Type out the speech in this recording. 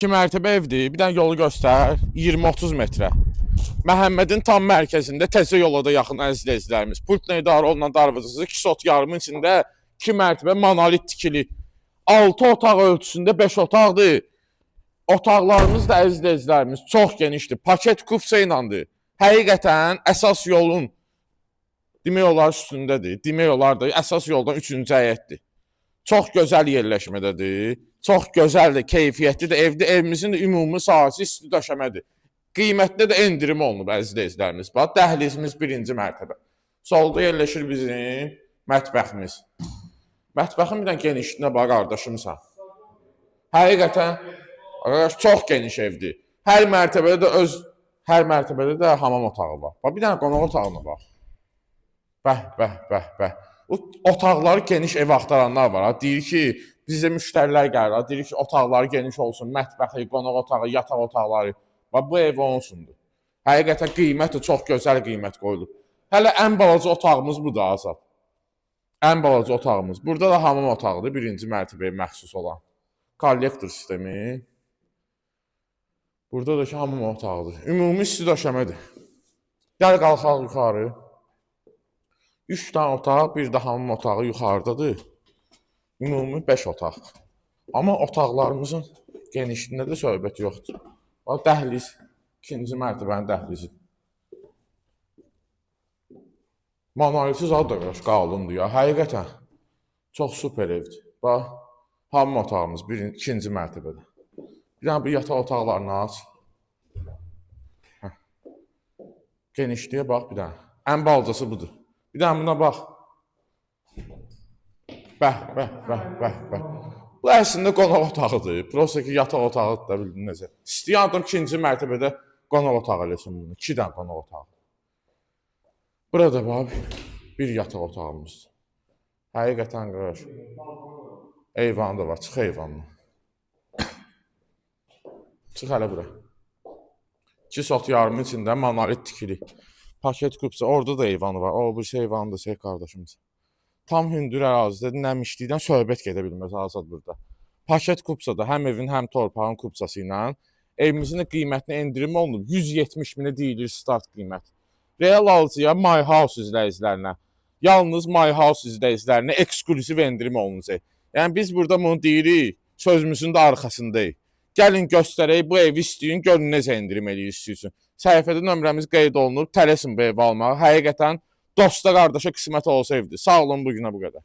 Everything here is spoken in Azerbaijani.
2 mərtəbə evdir. Bir dənə yolu göstər. 20-30 metrə. Məhəmmədin tam mərkəzində təzə yola da yaxın əziz izləyicilərimiz. Pultla idarə olunan darvazası 2 sot yarımın içində 2 mərtəbə monolit tikili. 6 otaq ölçüsündə 5 otaqdır. Otaqlarımız da əziz izləyicilərimiz çox genişdir. Paket kupsa iləndir. Həqiqətən əsas yolun demək olar üstündədir. Demək olar da əsas yoldan 3-cü həyətdir. Çox gözəl yerləşmədədir. Çox gözəldir, keyfiyyətlidir. Evimizin də ümumi sahəsi isti döşəmədir. Qiymətdə də endirim olunub əziz izləyicilərimiz. Bax, dəhlizimiz 1-ci mərtəbə. Solda yerləşir bizim mətbəximiz. Mətbəxin bir dənə genişliyinə bax qardaşımsan. Həqiqətən çox geniş evdir. Hər mərtəbədə də hamam otağı var. Bax, bir dənə qonaq otağına bax. Bəh. Otaqları geniş ev axtaranlar var. Deyir ki, bizə müştərilər gəlir. Deyir ki, otaqları geniş olsun, mətbəxi, qonaq otağı, yataq otaqları. Bax, bu ev onsundur. Həqiqətən qiymət də çox gözəl qiymət qoyulub. Hələ ən balaca otağımız budur Azad. Ən balaca otağımız. Burada da hamam otağıdır, 1-ci mərtəbəyə məxsus olan. Kollektor sistemi. Burada da ki, hamam otağıdır. Ümumi isti döşəmədir. Gəl qalxaq yuxarı. 3 dənə otaq, bir də hamam otağı yuxarıdadır. Ümumi 5 otaq. Amma otaqlarımızın genişliyində də söhbət yoxdur. Bax, dəhliz. 2-ci mərtəbənin dəhlizi. Monoliti zad da qalındır ya. Həqiqətən çox super evdir. Bax, hamam otağımız 2-ci mərtəbədə. Bir dənə bu yataq otaqlarını aç. Genişliyə bax bir dənə. Ən balcası budur. Bir dənə buna bax. Bəh. Bu əslində qonaq otağıdır. Prosta ki, yataq otağıdır da bildin necə. İstəyən adam 2-ci mərtəbədə qonaq otağı eləsin bunu. 2 dənə qonaq otağı. Burada bax, bir yataq otağımızdır. Həqiqətən qardaş. Eyvanı da var. Çıx eyvanına. Çıx hələ bura. 2 sot yarımın içində monolit tikili. Paket kupsa. Orada da eyvanı var. O, bu eyvanı da şey qardaşımız. Tam hündür ərazidə nəmişlikdən söhbət gedə bilməz Azad burada. Paket kupsada həm evin, həm torpağın kupsası ilə evimizin qiymətini endirim olunub. 170 minə deyilir start qiymət. Real alıcıya My House izləyicilərinə, yalnız My House izləyicilərinə ekskluziv endirim olunacaq. Yəni biz burada bunu deyirik, sözümüzün də arxasındayıq. Gəlin göstərək, bu evi istəyin, görün necə endirim eləyir istəyirsin. Səhifədə nömrəmiz qeyd olunub, tələsin bu evi almağa. Həqiqətən dosta qardaşa qismət olsa evdir. Sağ olun, bugünə bu qədər.